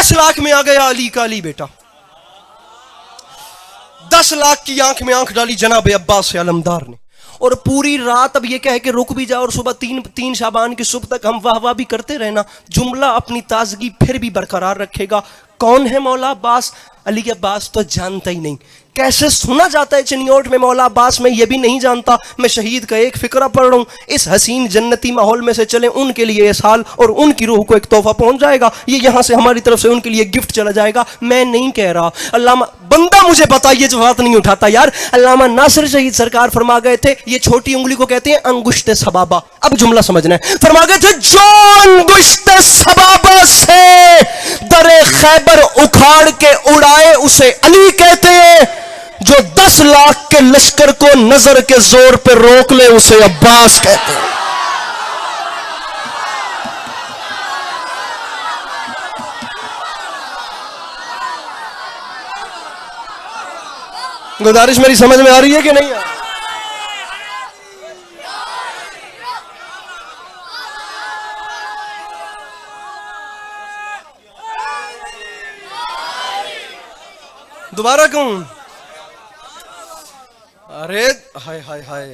10 लाख में आ गया अली का अली बेटा। 10 लाख की आंख में आंख डाली जनाब अब्बास से अलमदार ने, और पूरी रात अब ये कह के रुक भी जाओ और सुबह तीन शाबान की सुबह तक हम वाह वाह भी करते रहना, जुमला अपनी ताजगी फिर भी बरकरार रखेगा। कौन है मौला अब्बास? अली अब्बास तो जानता ही नहीं। कैसे सुना जाता है चिनियोट में मौला अब्बास, मैं ये भी नहीं जानता। मैं शहीद का एक फिक्रा पढ़ रहा हूँ, इस हसीन जन्नती माहौल में से चले उनके लिए इस हाल, और उनकी रूह को एक तोहफा पहुंच जाएगा, ये यहाँ से हमारी तरफ से उनके लिए गिफ्ट चला जाएगा। मैं नहीं कह रहा, अल्लामा बंदा मुझे बताइए जो बात नहीं उठाता यार। अल्लामा नासिर शहीद सरकार फरमा गए थे, ये छोटी उंगली को कहते हैं अंगुश्ते सबाबा। अब जुमला समझना है, फरमा गए थे जो अंगुश्ते सबाबा से दरे खैबर उखाड़ के उड़ाए उसे अली कहते हैं, जो 10 लाख के लश्कर को नजर के जोर पे रोक ले उसे अब्बास कहते हैं। गुजारिश मेरी समझ में आ रही है कि नहीं? दोबारा कहूं? अरे हाय हाय हाय,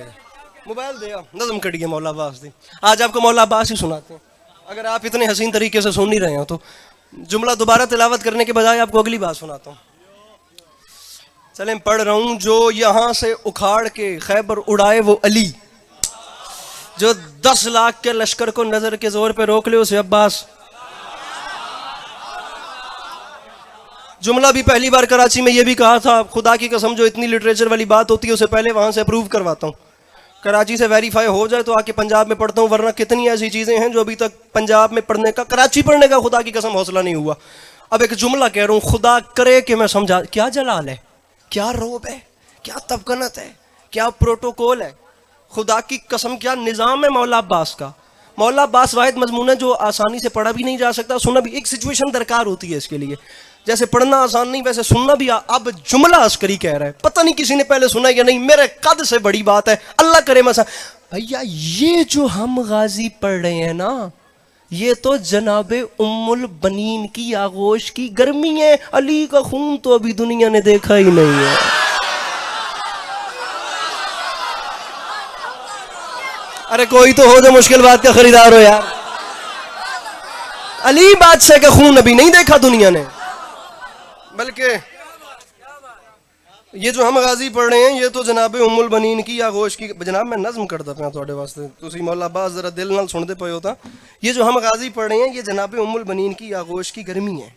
मोबाइल दे, नज़म कट गया मौला अब्बास दी। आज आपको मौला अब्बास ही सुनाते हैं, अगर आप इतने हसीन तरीके से सुन नहीं रहे हो तो। जुमला दोबारा तिलावत करने के बजाय आपको अगली बात सुनाता हूँ। चलें, पढ़ रहा हूँ। जो यहाँ से उखाड़ के खैबर उड़ाए वो अली, जो 10 लाख के लश्कर को नजर के जोर पे रोक ले उसे अब्बास। जुमला भी पहली बार कराची में ये भी कहा था, खुदा की कसम जो इतनी लिटरेचर वाली बात होती है उसे पहले वहां से अप्रूव करवाता हूँ, कराची से वेरीफाई हो जाए तो आके पंजाब में पढ़ता हूँ, वरना कितनी ऐसी चीजें हैं जो अभी तक पंजाब में पढ़ने का, कराची पढ़ने का खुदा की कसम हौसला नहीं हुआ। अब एक जुमला कह रहा हूँ, खुदा करे कि मैं समझा, क्या जलाल है, क्या रोब है, क्या तबकनत है, क्या प्रोटोकॉल है, खुदा की कसम क्या निज़ाम है मौला अब्बास का। मौला अब्बास वाहिद मजमून है जो आसानी से पढ़ा भी नहीं जा सकता, सुना भी। एक सिचुएशन दरकार होती है इसके लिए, जैसे पढ़ना आसान नहीं वैसे सुनना भी। अब जुमला अस्करी कह रहा है, पता नहीं किसी ने पहले सुना या नहीं, मेरे कद से बड़ी बात है, अल्लाह करे मसा। भैया ये जो हम गाजी पढ़ रहे हैं ना, ये तो जनाबे उम्मुल बनीन की आगोश की गर्मी है। अली का खून तो अभी दुनिया ने देखा ही नहीं है। अरे कोई तो हो जो मुश्किल बात का खरीदार हो यार। अली बादशाह का खून अभी नहीं देखा दुनिया ने, बल्कि ये जो हम गाजी पढ़ रहे हैं ये तो जनाब उम्मुल बनीन की आगोश की। जनाब मैं नज़म करता पाया थोड़े वास्ते, तुसी मौला अब्बास जरा दिल नाल सुनते पे होता। ये जो हम गाजी पढ़ रहे हैं ये जनाब उम्मुल बनीन की आगोश की गर्मी है।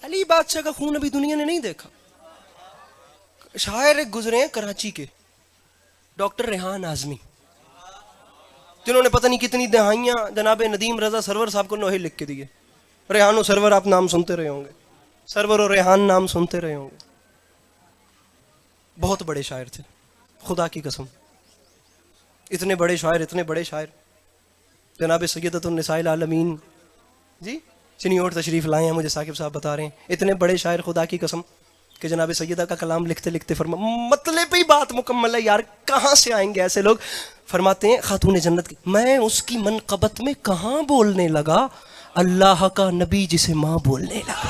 अली बादशाह का खून अभी दुनिया ने नहीं देखा। शायर गुजरे हैं कराची के, डॉक्टर रेहान आजमी, जिन्होंने पता नहीं कितनी दहाइयाँ जनाब नदीम रजा सरवर साहब को नोहे लिख के दिए। रेहान सरवर आप नाम सुनते रहे होंगे, सरवर और रेहान नाम सुनते रहे होंगे। बहुत बड़े शायर थे, खुदा की कसम, इतने बड़े शायर जनाब सैयदतुन निसाइल आलमीन जी चिनियोट तशरीफ लाए हैं, मुझे साकिब साहब बता रहे हैं। इतने बड़े शायर खुदा की कसम कि जनाब सैयदा का कलाम लिखते लिखते मतलब पे ही बात मुकम्मल है यार, कहाँ से आएंगे ऐसे लोग। फरमाते हैं खातून जन्नत की, मैं उसकी मनकबत में कहाँ बोलने लगा, अल्लाह का नबी जिसे माँ बोलने लगा।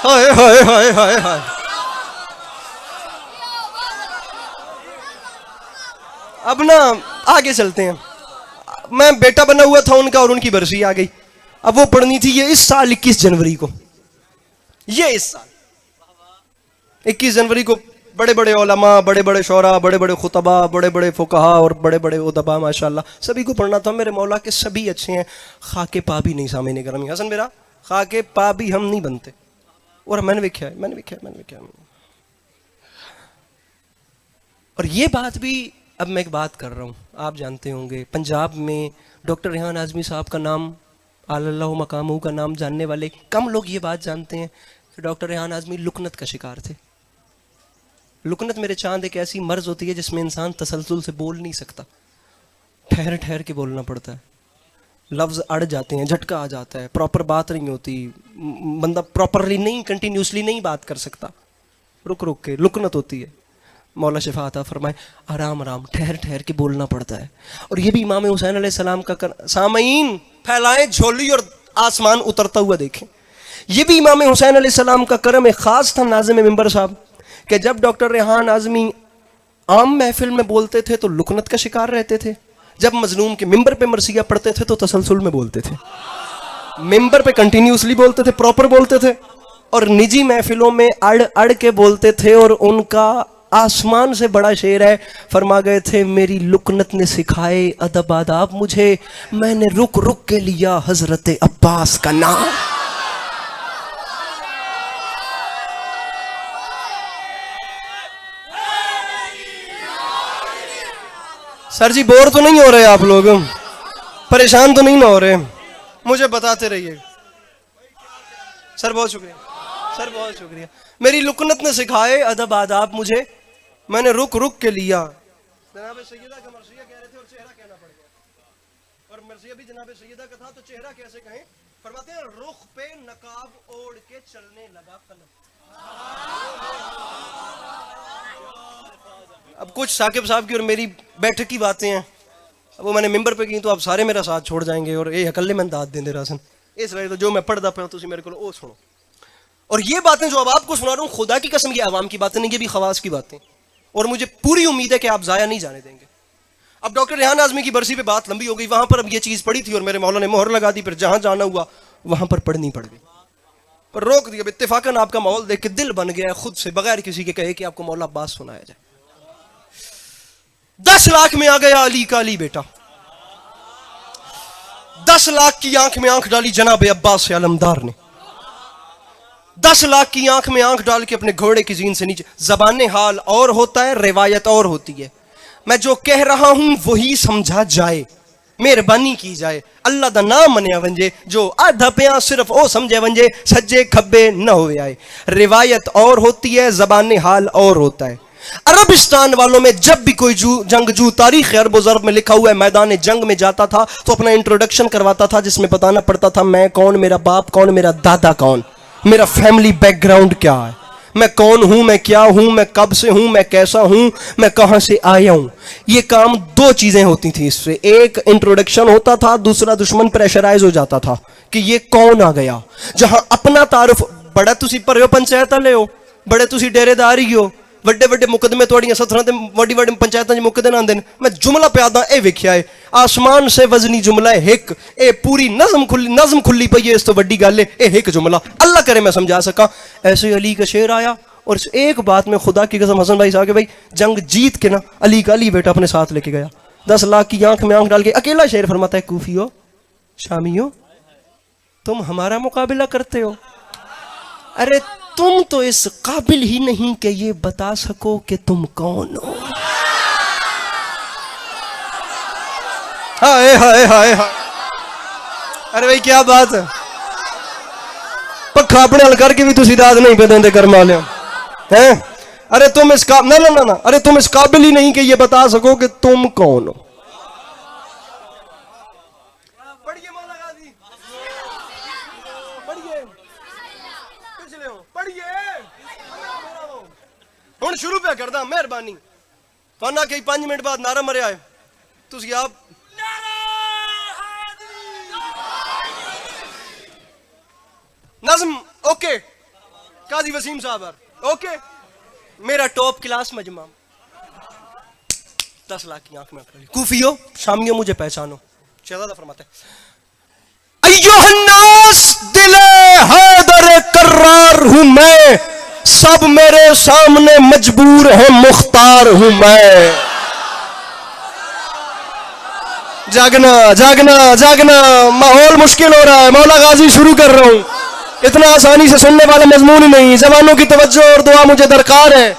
हाय हाय हाय हाय हाय। अब ना आगे चलते हैं। मैं बेटा बना हुआ था उनका और उनकी बरसी आ गई। अब वो पढ़नी थी ये इस साल 21 जनवरी को, ये इस साल 21 जनवरी को बड़े बड़े उलमा, बड़े बड़े शोरा, बड़े बड़े खुतबा, बड़े बड़े फुकहा और बड़े बड़े उदबा माशाल्लाह सभी को पढ़ना था। मेरे मौला के सभी अच्छे हैं, खाके पा भी नहीं सामने गरमी। हसन मेरा खाके पा भी हम नहीं बनते, और मैंने भी किया। और ये बात भी अब मैं एक बात कर रहा हूँ, आप जानते होंगे पंजाब में डॉक्टर रेहान आजमी साहब का नाम, अल्लाह मकामू का नाम जानने वाले कम लोग ये बात जानते हैं कि डॉक्टर रेहान आजमी लुकनत का शिकार थे। लुकनत मेरे चांद एक ऐसी मर्ज होती है जिसमें इंसान तसलसल से बोल नहीं सकता, ठहर ठहर के बोलना पड़ता है, लफ्ज़ अड़ जाते हैं, झटका आ जाता है, प्रॉपर बात नहीं होती, बंदा प्रॉपरली नहीं, कंटिन्यूसली नहीं बात कर सकता, रुक रुक के लुकनत होती है। मौला शिफा अता फरमाए, आराम आराम ठहर ठहर के बोलना पड़ता है। और ये भी इमाम हुसैन अलैहिस्सलाम का सामईन फैलाएं झोली और आसमान उतरता हुआ देखें। ये भी इमाम हुसैन अलैहिस्सलाम का करम खास था नाज़िम मिंबर साहब कि जब डॉक्टर रेहान आज़मी आम महफिल में बोलते थे तो लुकनत का शिकार रहते थे, जब मजलूम के मिंबर पे मरसिया पढ़ते थे तो तसलसल में बोलते थे। मिंबर पे कंटिन्यूसली बोलते थे, प्रॉपर बोलते थे, और निजी महफिलों में अड़ अड़ के बोलते थे। और उनका आसमान से बड़ा शेर है, फरमा गए थे मेरी लुकनत ने सिखाए अदब आदाब मुझे, मैंने रुक रुक के लिया हजरत अब्बास का नाम। सर जी बोर तो नहीं हो रहे आप लोग, परेशान तो नहीं ना हो रहे, मुझे बताते रहिए। सर बहुत शुक्रिया, सर बहुत शुक्रिया। मेरी लुकनत ने सिखाए अदब आदाब मुझे, मैंने रुक रुक के लिया। जनाब सैयदा का मरसिया कह रहे थे और चेहरा कहना पड़ गया, और मरसिया भी जनाब सैयदा का था तो चेहरा कैसे कहें। फरमाते हैं रुख पे नकाब ओढ़ के चलने लगा कलम। अब कुछ साकिब साहब की और मेरी बैठक की बातें हैं, अब वो मैंने मिंबर पे की तो आप सारे मेरा साथ छोड़ जाएंगे और ये अकल्ले मैं दाद देंगे रासन, इसलिए तो जो मैं पढ़ता पाया तुम मेरे को ओ सुनो। और ये बातें जो अब आपको सुना रहा हूँ खुदा की कसम ये आवाम की बातें नहीं, ये भी खवास की बातें, और मुझे पूरी उम्मीद है कि आप जाया नहीं जाने देंगे। अब डॉक्टर रेहान आज़मी की बरसी पे बात लंबी हो गई, वहां पर अब ये चीज पड़ी थी और मेरे मौला ने मोहर लगा दी, फिर जहां जाना हुआ वहां पर पढ़नी पड़ गई, पर रोक दिया। इत्तेफाकन आपका माहौल देख के दिल बन गया खुद से, बगैर किसी के कहे कि आपको मौला अब्बास सुनाया जाए। 10 लाख में आ गया अली का अली बेटा, 10 लाख की आंख में आंख डाली जनाब अब्बास अलमदार ने, 10 लाख की आंख में आंख डाल के अपने घोड़े की जीन से नीचे। जबान हाल और होता है, रिवायत और होती है। मैं जो कह रहा हूं वही समझा जाए, मेहरबानी की जाए, अल्लाह दा नाम मनिया वंजे, जो आधा पिया सिर्फ ओ समझे वंजे, सज्जे खब्बे न हो आए। रिवायत और होती है, जबान हाल और होता है। अरबिस्तान वालों में जब भी कोई जंगजू तारीख अरब ज़रब में लिखा हुआ है मैदान जंग में जाता था तो अपना इंट्रोडक्शन करवाता था, जिसमें बताना पड़ता था मैं कौन, मेरा बाप कौन, मेरा दादा कौन, मेरा फैमिली बैकग्राउंड क्या है, मैं कौन हूं, मैं क्या हूं, मैं कब से हूं, मैं कैसा हूं, मैं कहां से आया हूं। ये काम 2 चीजें होती थी इससे, एक इंट्रोडक्शन होता था, दूसरा दुश्मन प्रेशराइज हो जाता था कि ये कौन आ गया। जहां अपना तारुफ, बड़ा तुसी पर पंचायत ले हो, बड़े तुसी डेरेदारी हो, ਵੱਡੇ ਵੱਡੇ मुकदमे ਤੁਹਾਡੀਆਂ ਸਥਰਾਂ ਤੇ ਵੱਡੀ ਵੱਡੀ पंचायतों ਚ ਮੁੱਕਦੇ ਨਾ ਆਂਦੇ ਨੇ। मैं जुमला प्यादा ਇਹ ਵੇਖਿਆ है, आसमान से वजनी जुमला है एक, ये पूरी नज़म खुली पई है, इस तो वड्डी गल है ये एक जुमला, अल्लाह करे मैं समझा सका। ऐसे अली का शेर आया और एक बात में खुदा की कसम हसन भाई साहब के भाई जंग जीत के ना अली का अली बेटा अपने साथ लेके गया, 10 लाख की आंख में आंख डाल के अकेला शेर फरमाता है कूफियो शामियो तुम हमारा मुकाबला करते हो, अरे तुम तो इस काबिल ही नहीं कि ये बता सको कि तुम कौन हो। हाय हाय हाय हाय, अरे भाई क्या बात है, पक्का अपने हल करके भी तुम दाद नहीं पे देंगे कर्म वाले हैं। अरे तुम इस ना ना ना ना, अरे तुम इस काबिल ही नहीं कि ये बता सको कि तुम कौन हो। हूं शुरू पे करदा मेहरबानी, वरना कई 5 मिनट बाद नारा मरिया है तुसी आप नज़म ओके, काजी वसीम साहब ओके, मेरा टॉप क्लास मजमा, 10 लाख की आंख में कूफियो शामियों मुझे पहचानो। शहजादा फरमाते अय्युहन्नास दिले हैदर कर्रार हूं मैं, सब मेरे सामने मजबूर है मुख्तार हूं मैं। जागना जागना जागना, माहौल मुश्किल हो रहा है, मौला गाजी शुरू कर रहा हूं, इतना आसानी से सुनने वाला मजमून ही नहीं, जवानों की तवज्जो और दुआ मुझे दरकार है,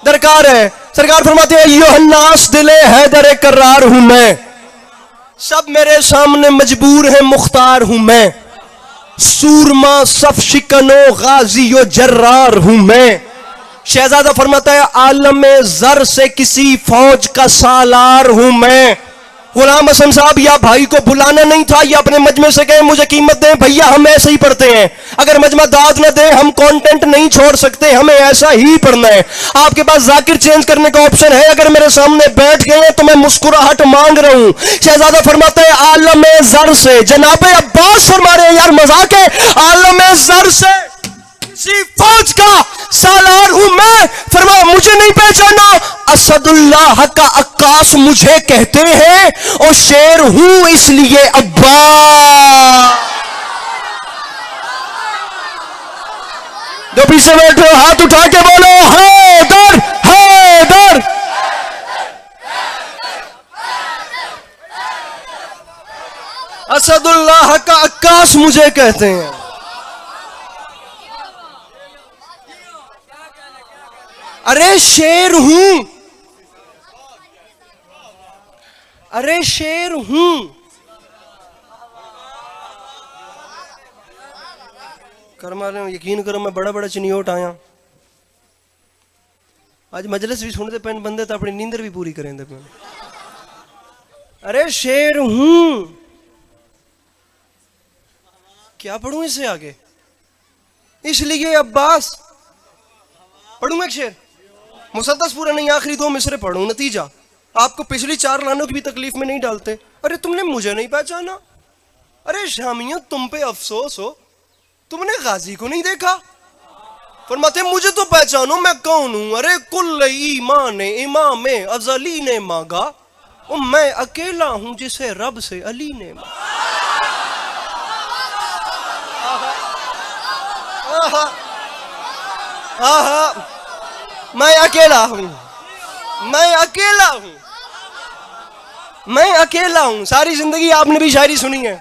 दरकार है। सरकार फरमाते हैं अय्युहन्नास दिले हैदर कर्रार हूं मैं, सब मेरे सामने मजबूर है मुख्तार हूं मैं, सूरमा सफ शिकनो गाजियो जर्रार हूं मैं। शहजादा फरमाता है आलम जर से किसी फौज का सालार हूं मैं, गुलाम हसन साहब या भाई को बुलाना नहीं था, या अपने मजमे से कहे मुझे कीमत दें भैया, हम ऐसे ही पढ़ते हैं। अगर मजमा दाद न दे हम कंटेंट नहीं छोड़ सकते, हमें ऐसा ही पढ़ना है। आपके पास जाकिर चेंज करने का ऑप्शन है, अगर मेरे सामने बैठ गए तो मैं मुस्कुराहट मांग रहा हूं। शहजादा फरमाते हैं आलम जर से, जनाबे अब्बास फरमा रहे हैं यार मजाक है, आलम जर से किसी फौज का सालार हूं मैं। फरमाया मुझे नहीं पहचाना, असदुल्लाह का अक्कास मुझे कहते हैं, और शेर हूं इसलिए अब्बा। जो पीछे बैठे हो हाथ उठा के बोलो हैदर हैदर। असदुल्लाह का अक्कास मुझे कहते हैं। अरे शेर हूं, अरे शेर हूं। कर्मा यकीन करो मैं बड़ा बड़ा चिनियोट आया आज मजलिस भी सुनते पेन बंदे तो अपनी नींदर भी पूरी करें पे। अरे शेर हूं, क्या पढ़ूं इससे आगे, इसलिए अब्बास पढ़ूंगा एक शेर, मुसद्दस पूरा नहीं आखिरी 2 मिसरे पढ़ूं, नतीजा आपको पिछली 4 लानों की भी तकलीफ में नहीं डालते। अरे तुमने मुझे नहीं पहचाना, अरे शामियों तुम पे अफसोस हो, तुमने गाजी को नहीं देखा। फरमाते मुझे तो पहचानो मैं कौन हूं। अरे कुल ईमान इमाम अजली ने मांगा, और मैं अकेला हूं जिसे रब से अली ने मांगा। मैं अकेला हूं, मैं अकेला हूं, मैं अकेला हूं। सारी जिंदगी आपने भी शायरी सुनी है,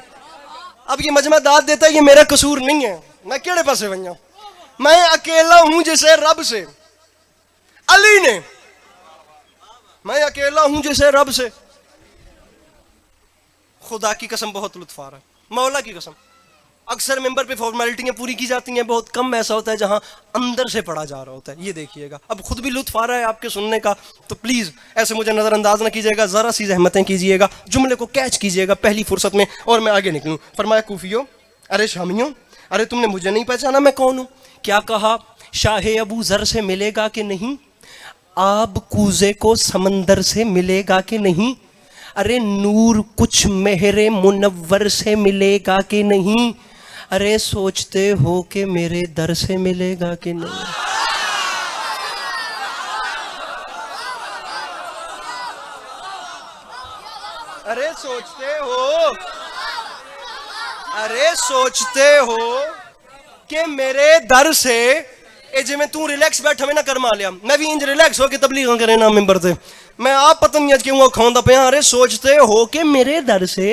अब ये मजमा दाद देता है ये मेरा कसूर नहीं है, मैं केड़े पासे बन जाऊं। मैं अकेला हूं जिसे रब से अली ने, मैं अकेला हूं जिसे रब से। खुदा की कसम बहुत लुत्फ आ रहा है, मौला की कसम। अक्सर मेंबर पे फॉर्मेलिटियां पूरी की जाती हैं, बहुत कम ऐसा होता है जहां अंदर से पढ़ा जा रहा होता है। ये देखिएगा, अब खुद भी लुत्फ आ रहा है आपके सुनने का, तो प्लीज ऐसे मुझे नजरअंदाज ना कीजिएगा, जरा सी जहमतें कीजिएगा, जुमले को कैच कीजिएगा पहली फुर्सत में और मैं आगे निकलूं। फरमाया कूफियों, अरे शामियों, अरे तुमने मुझे नहीं पहचाना मैं कौन हूं। क्या कहा, शाहे अबू जर से मिलेगा कि नहीं, आब कूजे को समंदर से मिलेगा कि नहीं, अरे नूर कुछ मेहरे मुनव्वर से मिलेगा कि नहीं, अरे सोचते हो कि मेरे दर से मिलेगा कि नहीं। अरे सोचते हो, अरे सोचते हो कि मेरे दर से ए जिमें तू रिलैक्स बैठा में ना कर मा लिया, मैं भी इंज रिलैक्स होके तबलीग करे ना मेंबर से, मैं आप पता नहीं आज क्यों खाऊंदा पे। अरे सोचते हो कि मेरे दर से,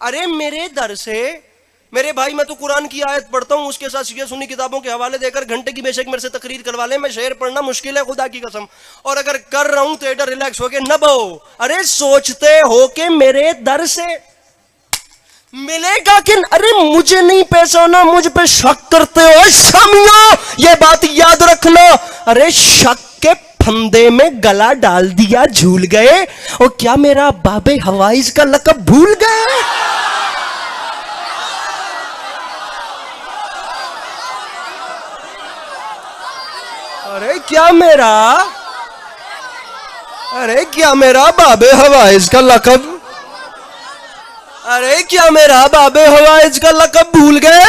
अरे मेरे दर से मेरे भाई मैं तो कुरान की आयत पढ़ता हूँ, उसके साथ शिया सुन्नी किताबों के हवाले देकर घंटे की बेशक मेरे से तकरीर करवा ले, मैं शेर पढ़ना मुश्किल है खुदा की कसम, और अगर कर रहा हूं तो एडर रिलैक्स होके न बो। अरे सोचते हो कि मेरे दर से मिलेगा कि, अरे मुझे नहीं पहचाना, मुझ पे शक करते हो शामियों, ये बात याद रखना। अरे शक के फंदे में गला डाल दिया झूल गए, और क्या मेरा बाबे हवाइज का लकब भूल गए। अरे क्या मेरा, अरे क्या मेरा बाबे हवाइज का लकब, अरे क्या मेरा बाबे हवाइज का लकब भूल गए।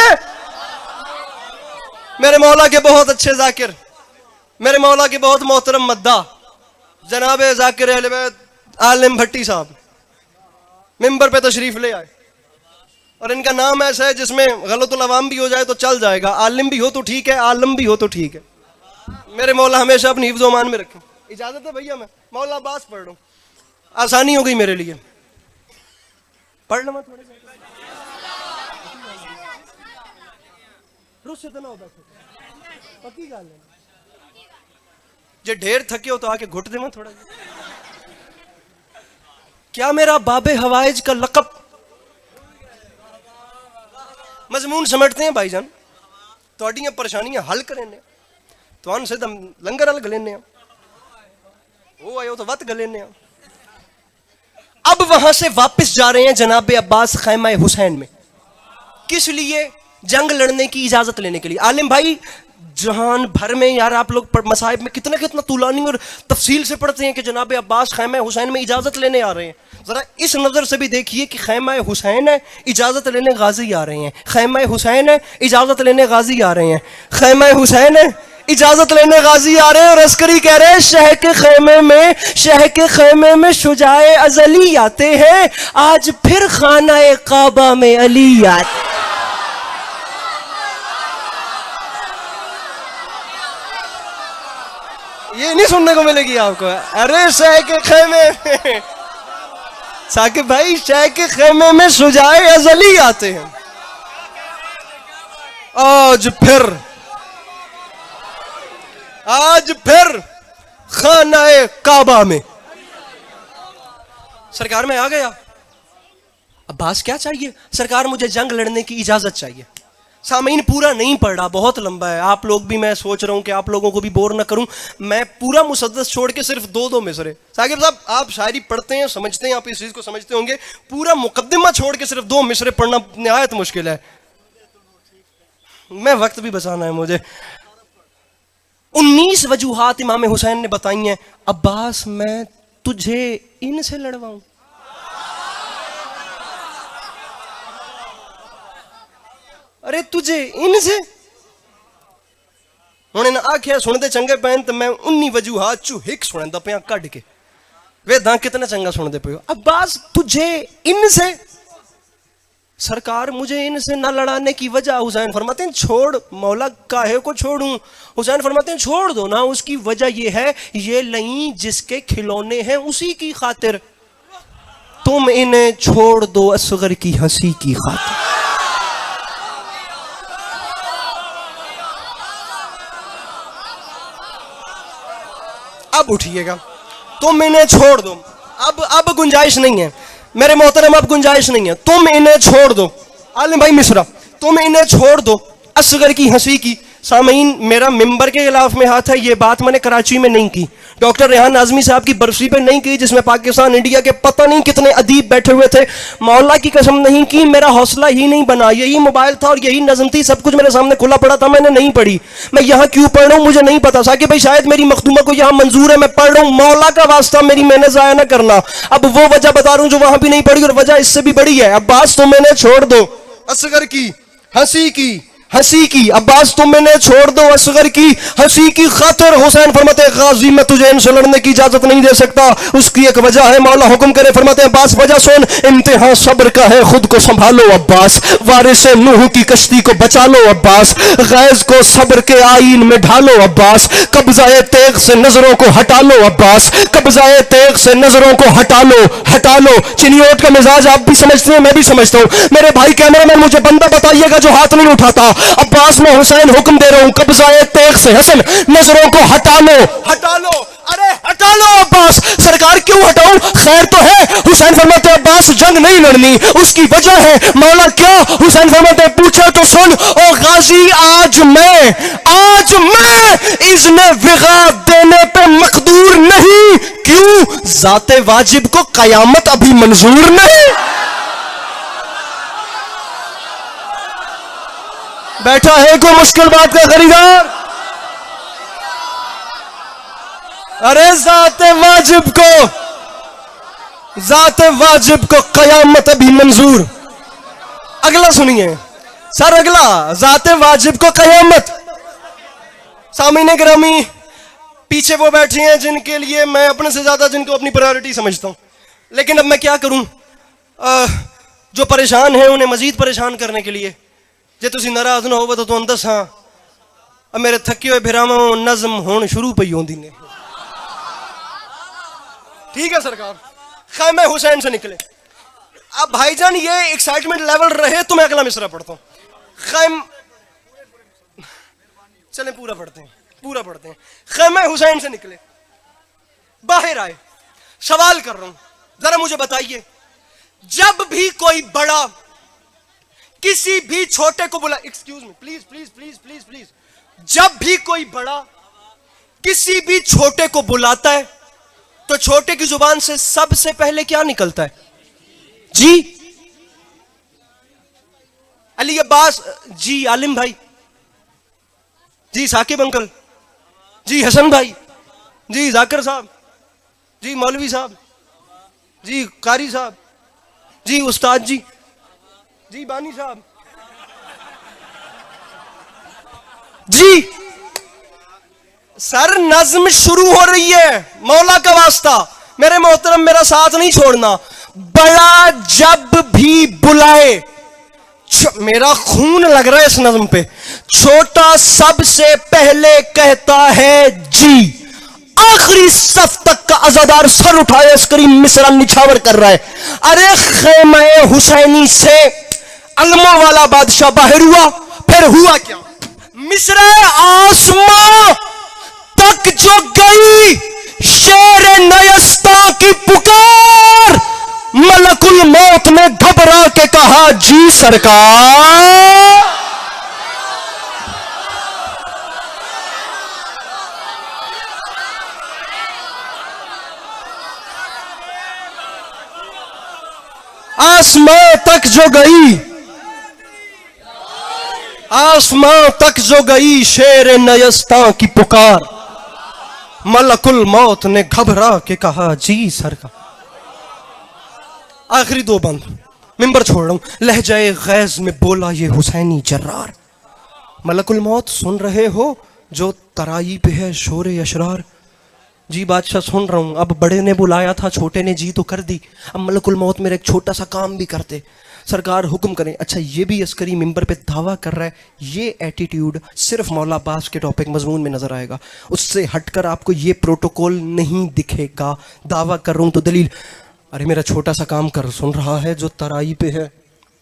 मेरे मौला के बहुत अच्छे जाकिर, मेरे मौला के बहुत मोहतरम मद्दा जनाब जाकिर आलिम भट्टी साहब मिंबर पे तशरीफ ले आए, और इनका नाम ऐसा है जिसमें गलतुल अवाम भी हो जाए तो चल जाएगा, आलिम भी हो तो ठीक है, आलम भी हो तो ठीक है। मेरे मौला हमेशा अपनी हिफ्ज़ ओमान में रखें। इजाजत है भैया, मैं मौला अब्बास पढ़ रहा हूं, आसानी हो गई मेरे लिए, पढ़ लो। मैं थोड़े रुस इतना हो बैठे पक्की गाल है, जे ढेर थके हो तो आके घुट दे मैं थोड़ा। क्या मेरा बाबे हवाइज का लकब। मजमून समझते हैं भाईजान, थोड़ियां परेशानियां हल करें तो से लंगर हल गलेने वो आयो तो वत गलेने। अब वहां से वापस जा रहे हैं जनाब अब्बास खैमा हुसैन में। किस लिए? जंग लड़ने की इजाजत लेने के लिए। आलिम भाई, जहान भर में यार आप लोग मसाहिब में कितना कितना तुलानी और तफसील से पढ़ते हैं कि जनाब अब्बास खैमा हुसैन में इजाजत लेने आ रहे हैं। जरा इस नजर से भी देखिए कि खैमा हुसैन है, इजाजत लेने गाजी आ रहे हैं। खैमा हुसैन है, इजाजत लेने गाजी आ रहे हैं। खैमा हुसैन है, इजाजत लेने गाजी आ रहे हैं। और अस्करी कह रहे हैं शह के खैमे में शुजाए अजली आते हैं, आज फिर खाना काबा में अली आते। ये नहीं सुनने को मिलेगी आपको। अरे शह के खैमे में, साकिब भाई, शह के खैमे में शुजाए अजली आते हैं, आज फिर खाना काबा में। सरकार में आ गया। अब्बास क्या चाहिए? सरकार मुझे जंग लड़ने की इजाजत चाहिए। सामीन पूरा नहीं पढ़ रहा, बहुत लंबा है। आप लोग भी, मैं सोच रहा हूं कि आप लोगों को भी बोर ना करूं। मैं पूरा मुसद्दस छोड़ के सिर्फ दो मिसरे। साकिब साहब, आप शायरी पढ़ते हैं, समझते हैं, आप इस चीज को समझते होंगे। पूरा मुकद्दिमा छोड़ के सिर्फ 2 मिसरे पढ़ना निहायत मुश्किल है। मैं वक्त भी बचाना है मुझे। 19 वजूहात इमाम हुसैन ने बताई हैं। अब्बास, मैं तुझे इनसे लड़वाऊं? अरे तुझे इनसे? उन्होंने आख्या सुनते चंगे पैन, तो मैं 19 वजूहात चू हिक सुनता पिया कढ़ के। वे दा कितना चंगा सुनते पे हो। अब्बास, तुझे इनसे? सरकार, मुझे इनसे ना लड़ाने की वजह? हुसैन फरमाते हैं छोड़, मौला काहे को छोड़ूं? हुसैन फरमाते हैं छोड़ दो ना। उसकी वजह यह है, ये लई जिसके खिलौने हैं उसी की खातिर। तुम इन्हें छोड़ दो असगर की हंसी की खातिर। अब उठिएगा, तुम इन्हें छोड़ दो। अब गुंजाइश नहीं है मेरे मोहतरम, अब गुंजाइश नहीं है। तुम इन्हें छोड़ दो। आलिम भाई मिश्रा, तुम इन्हें छोड़ दो असगर की हंसी की। सामीन, मेरा मिंबर के खिलाफ में हाथ है। ये बात मैंने कराची में नहीं की, डॉक्टर रेहान आजमी साहब की बरसी पे नहीं की, जिसमें पाकिस्तान इंडिया के पता नहीं कितने अदीब बैठे हुए थे। मौला की कसम नहीं की, मेरा हौसला ही नहीं बना। यही मोबाइल था और यही नज़म थी, सब कुछ मेरे सामने खुला पड़ा था, मैंने नहीं पढ़ी। मैं यहाँ क्यों पढ़ रहा हूँ मुझे नहीं पता। साकिब भाई, शायद मेरी मखदूमा को यहाँ मंजूर है, मैं पढ़ रहा हूँ। मौला का वास्ता मेरी मेहनत ज़ाया ना करना। अब वो वजह बता रहा हूँ जो वहां भी नहीं पढ़ी, और वजह इससे भी बड़ी है। अब्बास, तुम इन्हें छोड़ दो असगर की हंसी की। अब्बास, तुम इन्हें छोड़ दो असगर की हंसी की खातिर। हुसैन फरमाते हैं गाजी, मैं तुझे इनसे लड़ने की इजाजत नहीं दे सकता। उसकी एक वजह है, मौला हुक्म करे। फरमाते हैं अब्बास, वजह सुन, इम्तिहान सब्र का है, खुद को संभालो अब्बास। वारिस नूह की कश्ती को बचा लो अब्बास। गैज को सब्र के आईन में ढालो अब्बास। कब्जाए तेग से नजरों को हटा लो अब्बास। कब्जाए तेग से नजरों को हटा लो। चिनियोट का मिजाज आप भी समझते हैं, मैं भी समझता हूं। मेरे भाई कैमरामैन, मुझे बंदा बताइएगा जो हाथ नहीं उठाता। अब्बास, में हुसैन हुक्म दे रहा हूं, कब्जाए तेग से हसन नजरों को हटा लो। अरे हटा लो अब्बास। सरकार, क्यों हटाऊं? खैर तो है। हुसैन फरमाते हैं अब्बास, जंग नहीं लड़नी, उसकी वजह है। मौला क्या? हुसैन फरमाते हैं पूछा तो सुन, ओ गाजी, आज मैं इज़्ने विगा देने पे मकदूर नहीं। क्यों? जाते वाजिब को कयामत अभी मंजूर नहीं। बैठा है कोई मुश्किल बात का खरीदार? अरे जाते वाजिब को कयामत अभी मंजूर। अगला सुनिए सर, अगला जाते वाजिब को कयामत। सामीने गिरामी, पीछे वो बैठे हैं जिनके लिए मैं अपने से ज्यादा जिनको अपनी प्रायोरिटी समझता हूं। लेकिन अब मैं क्या करूं? जो परेशान हैं उन्हें मजीद परेशान करने के लिए, जे तुसी नाराज ना हो तो अंदर हाँ अब मेरे थके हुए भिरावा नज़म होने शुरू पई होंदी ने। ठीक है सरकार, खैमे हुसैन से निकले। अब भाईजान ये एक्साइटमेंट लेवल रहे तो मैं अगला मिसरा पढ़ता हूं। चलें पूरा पढ़ते हैं। खैमे हुसैन से निकले, बाहर आए। सवाल कर रहा हूं, जरा मुझे बताइए, जब भी कोई बड़ा किसी भी छोटे को बुला, एक्सक्यूज मी प्लीज, जब भी कोई बड़ा किसी भी छोटे को बुलाता है तो छोटे की जुबान से सबसे पहले क्या निकलता है? जी। अली अब्बास जी, आलिम भाई जी, साकिब अंकल जी, हसन भाई जी, जाकिर साहब जी, मौलवी साहब जी, कारी साहब जी, उस्ताद जी जी, बानी साहब जी। सर नज्म शुरू हो रही है, मौला का वास्ता, मेरे मोहतरम मेरा साथ नहीं छोड़ना। बड़ा जब भी बुलाए, मेरा खून लग रहा है इस नज्म पे। छोटा सबसे पहले कहता है जी, आखिरी सफ तक का अजादार सर उठाए अस्करी मिसरा निछावर कर रहा है। अरे खेमे हुसैनी से अलमों वाला बादशाह बाहर हुआ, फिर हुआ क्या? मिसरा आसमां तक जो गई शेर नयस्ता की पुकार, मलकुल मौत ने घबरा के कहा जी सरकार। आसमां तक जो गई, आसमां तक जो गई शेर नयस्ता की पुकार, मलकुल मौत ने घबरा के कहा जी सरकार। आखिरी दो बंद, मिंबर छोड़ रहा हूं। लहजाए गैज में बोला ये हुसैनी जर्रार, मलकुल मौत सुन रहे हो जो तराई पे है शोरे अशरार। जी बादशाह सुन रहा हूं, अब बड़े ने बुलाया था, छोटे ने जी तो कर दी, अब मलकुल मौत मेरा एक छोटा सा काम भी करते, सरकार हुक्म करें। अच्छा ये भी अस्करी मिंबर पे दावा कर रहा है, ये एटीट्यूड सिर्फ मौला अब्बास के टॉपिक मजमून में नजर आएगा, उससे हटकर आपको ये प्रोटोकॉल नहीं दिखेगा। दावा कर रहा हूं तो दलील, अरे मेरा छोटा सा काम कर, सुन रहा है जो तराई पे है।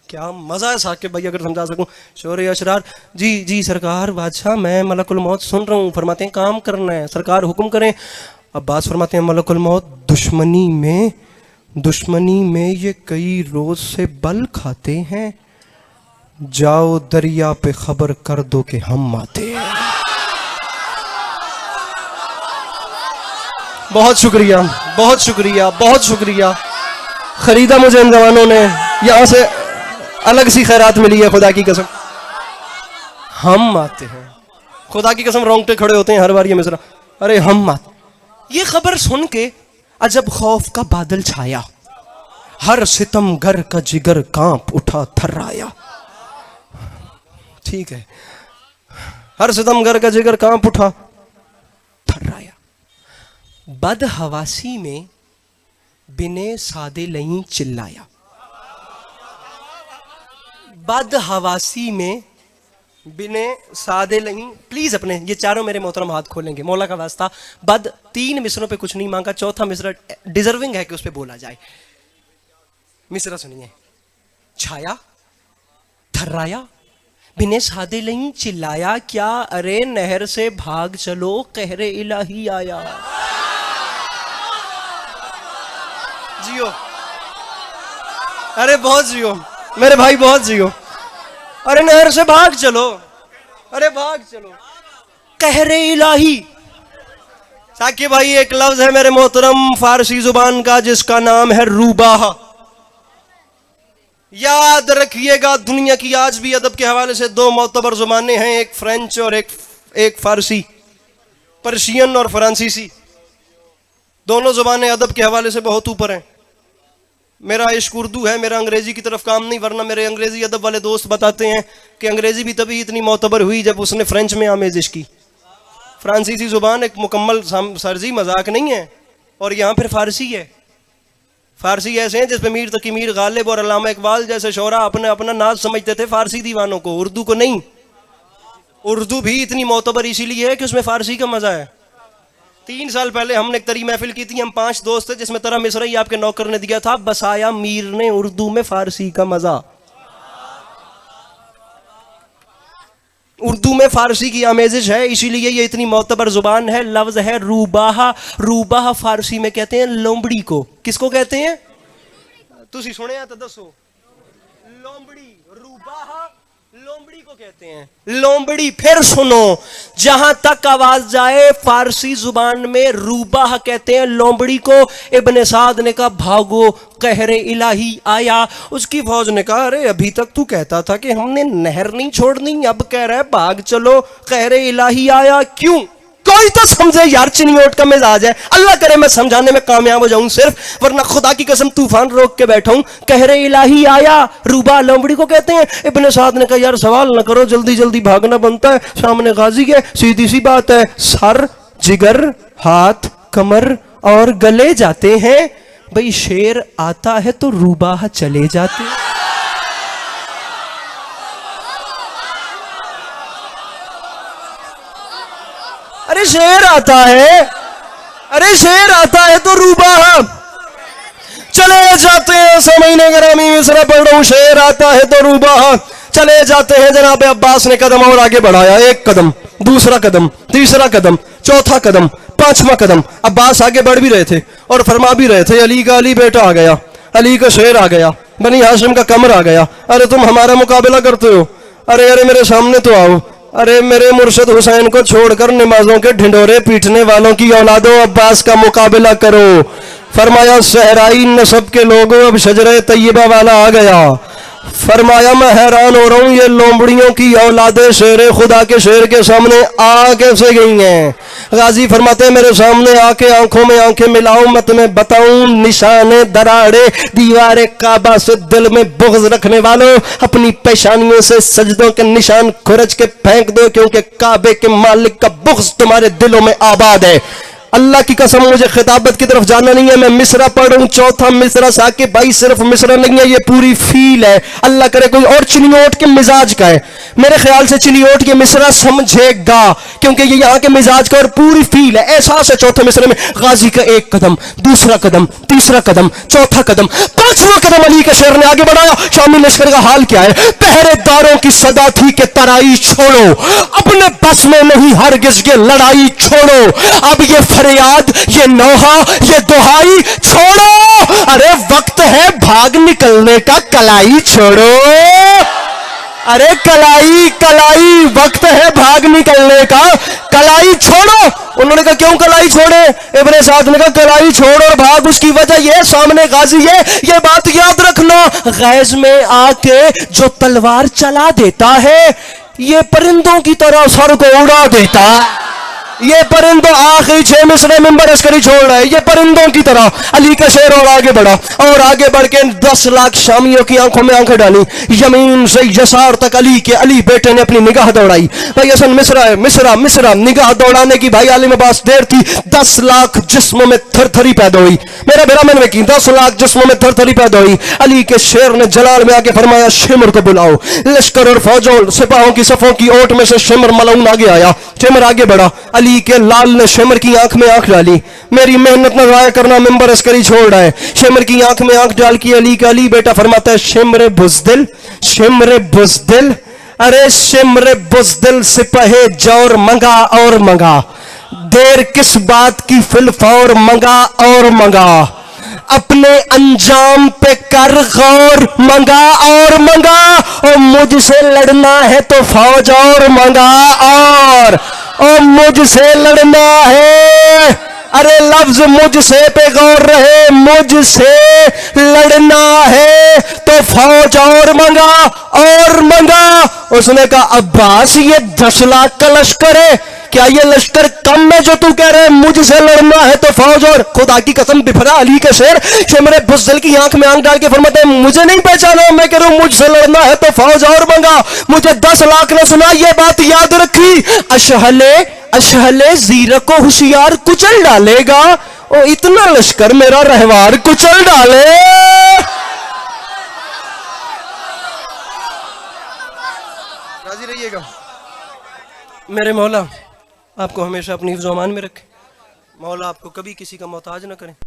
क्या मजा है साकिब भाई, अगर समझा सकूं। शोर अशरार जी जी सरकार, बादशाह मैं मलकुल मौत सुन रहा हूं, फरमाते हैं काम करना है, सरकार हुक्म करें। अब्बास फरमाते हैं मलकुल मौत दुश्मनी में ये कई रोज से बल खाते हैं, जाओ दरिया पे खबर कर दो कि हम आते हैं। बहुत शुक्रिया, बहुत शुक्रिया, बहुत शुक्रिया। खरीदा मुझे इन जवानों ने, यहां से अलग सी खैरात मिली है, खुदा की कसम। हम आते हैं, खुदा की कसम रोंगटे खड़े होते हैं हर बार ये मिसरा। अरे हम आते। ये खबर सुन के अजब खौफ का बादल छाया, हर सितमगर का जिगर कांप उठा थर्राया। ठीक है, हर सितमगर का जिगर कांप उठा थर्राया। बदहवासी में बिने सादे लई चिल्लाया, बदहवासी में बिने सादे लही। प्लीज अपने ये चारों मेरे मोहतरम हाथ खोलेंगे, मौला का वास्ता। बद 3 मिसरों पे कुछ नहीं मांगा, चौथा मिसरा डिजर्विंग है कि उस पे बोला जाए। मिसरा सुनिए। छाया, थर्राया, बिने सादे लही चिल्लाया, क्या अरे नहर से भाग चलो कहरे इलाही आया। जियो, अरे बहुत जियो मेरे भाई, बहुत जियो। अरे नहर से भाग चलो, अरे भाग चलो कहरे इलाही। साकिब भाई एक लफ्ज है मेरे मोहतरम फारसी जुबान का जिसका नाम है रूबाह। याद रखिएगा, दुनिया की आज भी अदब के हवाले से 2 मोतबर जुबानें हैं, एक फ्रेंच और एक फारसी, पर्शियन और फ्रांसीसी। दोनों जुबानें अदब के हवाले से बहुत ऊपर हैं। मेरा इश्क उर्दू है, मेरा अंग्रेजी की तरफ काम नहीं, वरना मेरे अंग्रेजी अदब वाले दोस्त बताते हैं कि अंग्रेजी भी तभी इतनी मोतबर हुई जब उसने फ्रेंच में आमेजिश की। फ्रांसीसी जुबान एक मुकम्मल सरजी मजाक नहीं है, और यहाँ फिर फारसी है। फारसी ऐसे हैं जिसपे मीर तकी मीर गालिब और अल्लामा इकबाल जैसे शोरा अपना नाज समझते थे फारसी दीवानों को, उर्दू को नहीं। उर्दू भी इतनी मोतबर इसीलिए है कि उसमें फारसी का मजा है। 3 साल पहले हमने एक तरी महफिल की थी, हम 5 दोस्त थे, जिसमें तरह मिसरई आपके नौकर ने दिया था, बसाया मीर ने उर्दू में फारसी का मजा। उर्दू में फारसी की आमेजिश है, इसीलिए ये इतनी मोतबर जुबान है। लफ्ज है रूबाह। रूबाह फारसी में कहते हैं लोमड़ी को। किसको कहते हैं? तुसी सुने तो दसो। लोमड़ी, रूबाह लोमड़ी को कहते हैं लोमड़ी। फिर सुनो, जहां तक आवाज जाए फारसी जुबान में रूबाह कहते हैं लोमड़ी को। इब्ने साद ने कहा भागो कहरे इलाही आया। उसकी फौज ने कहा अरे अभी तक तू कहता था कि हमने नहर नहीं छोड़नी, अब कह रहा है भाग चलो कहरे इलाही आया, क्यों? कोई तो समझे यार, चिनियोट का मिजाज है। अल्लाह करे मैं समझाने में कामयाब हो जाऊं सिर्फ, वरना खुदा की कसम तूफान रोक के बैठा हूं। कहरे इलाही आया, रूबा लोमड़ी को कहते हैं। इब्ने साद ने कहा यार सवाल ना करो, जल्दी जल्दी भागना बनता है, सामने गाजी है, सीधी सी बात है, सर जिगर हाथ कमर और गले जाते हैं। भाई शेर आता है तो रूबा चले जाते हैं। अरे शेर आता है, अरे शेर आता है तो रूबा चले जाते हैं। समझने ग्रामी मिसरा पढ़ रहा हूं, शेर आता है तो रूबा चले जाते हैं। जनाब अब्बास ने कदम और आगे बढ़ाया, एक कदम, दूसरा कदम, तीसरा कदम, चौथा कदम, पांचवा कदम। अब्बास आगे बढ़ भी रहे थे और फरमा भी रहे थे अली का अली बेटा आ गया, अली का शेर आ गया, बनी हाशिम का कमर आ गया। अरे तुम हमारा मुकाबला करते हो, अरे अरे मेरे सामने तो आओ। अरे मेरे मुर्शिद हुसैन को छोड़कर नमाजों के ढिंडोरे पीटने वालों की औलादो अब्बास का मुकाबला करो। फरमाया सहराई नसब के लोगों अब शजरे तैयबा वाला आ गया। फरमाया मैं हैरान हो रहा हूं ये लोमड़ियों की औलादे शेर खुदा के शेर के सामने आ कैसे गई हैं। गाजी फरमाते हैं मेरे सामने आके आंखों में आंखें मिलाओ, मैं तुम्हें बताऊं निशाने दराड़े दीवारे काबा से दिल में बुग़्ज़ रखने वालों, अपनी पेशानियों से सजदों के निशान खुरच के फेंक दो, क्योंकि काबे के मालिक का बुग़्ज़ तुम्हारे दिलों में आबाद है। अल्लाह की कसम मुझे खिताबत की तरफ जाना नहीं है, मैं मिसरा पढ़ रहा हूं, चौथा मिसरा साकिब भाई सिर्फ मिसरा नहीं है, ये पूरी फील है। अल्लाह करे कोई और चिनियोट के मिजाज का है, मेरे ख्याल से चिनियोट ये मिसरा समझेगा, क्योंकि ये यहाँ के मिजाज का और पूरी फील है, एहसास है। चौथे मिसरे में गाजी का एक कदम, दूसरा कदम, तीसरा कदम, चौथा कदम, पांचवा कदम अली के शेर ने आगे बढ़ाया। शामी लश्कर का हाल क्या है? पहरेदारों की सदा थी कि तराई छोड़ो, अपने बस में नहीं हरगिज़ ये लड़ाई छोड़ो, अब ये फरियाद ये नौहा ये दुहाई छोड़ो, अरे वक्त है भाग निकलने का, कलाई छोड़ो, अरे कलाई कलाई, वक्त है भाग निकलने का, कलाई छोड़ो। उन्होंने कहा क्यों कलाई छोड़े? इब्ने साद ने कहा कलाई छोड़ और भाग, उसकी वजह यह सामने गाजी है, ये बात याद रखना, गैज में आके जो तलवार चला देता है ये परिंदों की तरह सर को उड़ा देता है। ये परिंदों आखिरी 6 मिसरे मिंबर अस्करी छोड़ रहा है, ये परिंदों की तरह। अली का शेर और आगे बढ़ा और आगे बढ़ के 10 लाख शामियों की आंखों में आंखें डाली, यमीन से यसार तक अली के अली बेटे ने अपनी निगाह दौड़ाई। भाई असन मिसरा है, मिसरा मिसरा, निगाह दौड़ाने की भाई आलिम अब्बास देर थी, 10 लाख जिस्मों में थरथरी पैदा हुई। मेरा बेरामन में की 10 लाख जिस्मों में थरथरी पैदा हुई। अली के शेर ने जलाल में आके फरमाया शिमर को बुलाओ। लश्कर और फौजों सिपाहों की सफों की ओट में से शिमर मलऊन आगे आया। शिमर आगे बढ़ा, अली के लाल ने शिमर की आंख में आंख डाली, मेरी मेहनत न जाया करना, मिंबर अस्करी छोड़ रहा है। शिमर की आंख में आंख डाल की अली का अली बेटा फरमाता है शिमर बुज़दिल, शिमर बुज़दिल, अरे शिमर बुज़दिल सिपहे जौर मंगा और मंगा, देर किस बात की फिलफौर मंगा और मंगा, अपने अंजाम पे कर गौर मंगा और मंगा, और मुझसे लड़ना है तो फौज और मंगा और मुझसे लड़ना है, अरे लफ्ज मुझसे पे गौर रहे, मुझसे लड़ना है तो फौज और मंगा। उसने कहा अब्बास ये 10 लाख का लश्कर है, क्या ये लश्कर कम है जो तू कह रहे है मुझसे लड़ना है तो फौज और? खुदा की कसम बिफरा अली का शेर शिमरे बुज़दिल की आंख में आंख डाल के फरमाते हैं मुझे नहीं पहचाना, मैं कह रहा हूं मुझसे लड़ना है तो फौज और मंगा। मुझे 10 लाख ने सुना, ये बात याद रखी, अशहले जीरक को होशियार कुचल डालेगा, ओ इतना लश्कर मेरा रहवार कुचल डाले। राजी रहिएगा, मेरे मौला आपको हमेशा अपनी हिफ्ज़-ओ-अमान में रखे, मौला आपको कभी किसी का मोहताज न करें।